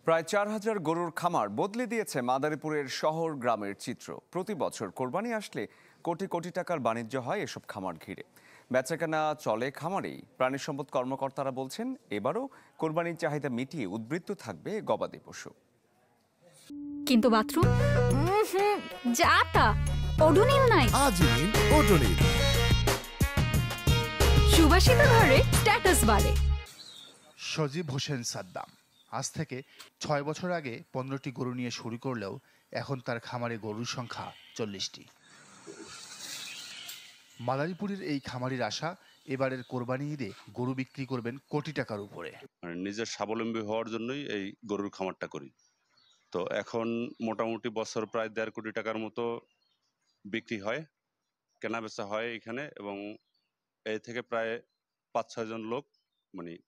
প্রায় ৪,০০০ গরুর খামার বদলে দিয়েছে মাদারীপুরের শহর গ্রামের চিত্র। প্রতি বছর কোরবানি আসলে কোটি কোটি টাকার বাণিজ্য হয় এসব খামার ঘিরে। বেচাকেনা চলে খামারেই। প্রাণী সম্পদ কর্মকর্তারা বলছেন, এবারও কোরবানির চাহিদা মিটিয়ে উদ্বৃত্ত থাকবে গবাদি পশু। কিন্তু বাথরুম যা তা ওডোনিল নাই। আজই নিন ওডোনিল। সুবাসিত ঘরে স্ট্যাটাস বাড়ে। সজীব হোসেন সাদ্দাম আজ থেকে ৬ বছর আগে ১৫টি গরু নিয়ে শুরু করলেও এখন তার খামারে গরুর সংখ্যা ৪০টি। মাদারীপুরের এই খামারির আশা, এবারের কোরবানি ঈদে গরু বিক্রি করবেন কোটি টাকার উপরে। নিজের স্বাবলম্বী হওয়ার জন্যই এই গরুর খামারটা করি। তো এখন মোটামুটি বছর প্রায় ১.৫ কোটি টাকার মতো বিক্রি হয়, কেনাবেচা হয় এখানে, এবং এই থেকে প্রায় ৫-৬ জন লোক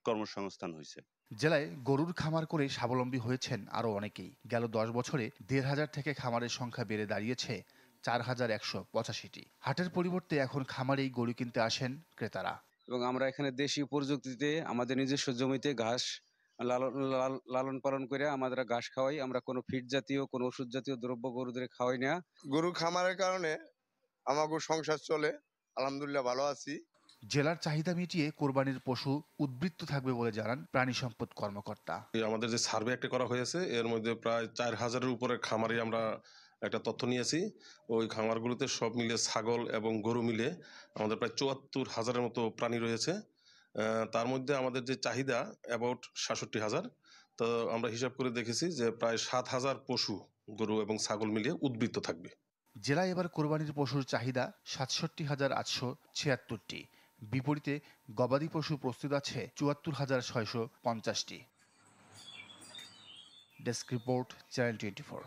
কর্মসংস্থান হয়েছে। জেলায় গরুর খামার করে স্বাবলম্বী হয়েছেন আরও অনেকেই। গেল ১০ বছরে ১,৫০০ থেকে খামারের সংখ্যা বেড়ে দাঁড়িয়েছে ৪,১৮৫টি। হাটের পরিবর্তে এখন খামারেই গরু কিনতে আসেন ক্রেতারা। এবং আমরা এখানে দেশীয় প্রযুক্তিতে আমাদের নিজস্ব জমিতে ঘাস লালন পালন করে আমাদের ঘাস খাওয়াই। আমরা কোনো ফিড জাতীয়, কোনো ওষুধ জাতীয় দ্রব্য গরুদের খাওয়াই না। গরু খামারের কারণে আমাকে সংসার চলে, আলহামদুলিল্লাহ ভালো আছি। জেলার চাহিদা মিটিয়ে কোরবানির পশু উদ্বৃত্ত থাকবে বলে জানান প্রাণী সম্পদ কর্মকর্তা। আমাদের যে সার্ভে একটা করা হয়েছে, এর মধ্যে প্রায় ৪,০০০-এর উপরে খামারে আমরা একটা তথ্য নিয়েছি। ওই খামারগুলোতে সব মিলে ছাগল এবং গরু মিলে আমাদের প্রায় ৭৪,০০০-এর মতো প্রাণী রয়েছে। তার মধ্যে আমাদের যে চাহিদা অ্যাবাউট ৬৭,০০০। তো আমরা হিসাব করে দেখেছি যে প্রায় ৭,০০০ পশু গরু এবং ছাগল মিলিয়ে উদ্বৃত্ত থাকবে। জেলায় এবার কোরবানির পশুর চাহিদা ৬৭,৮৭৬টি। বিপরীতে গবাদি পশু প্রস্তুত আছে ৭৪,৬৫০টি। Desk report, channel 24।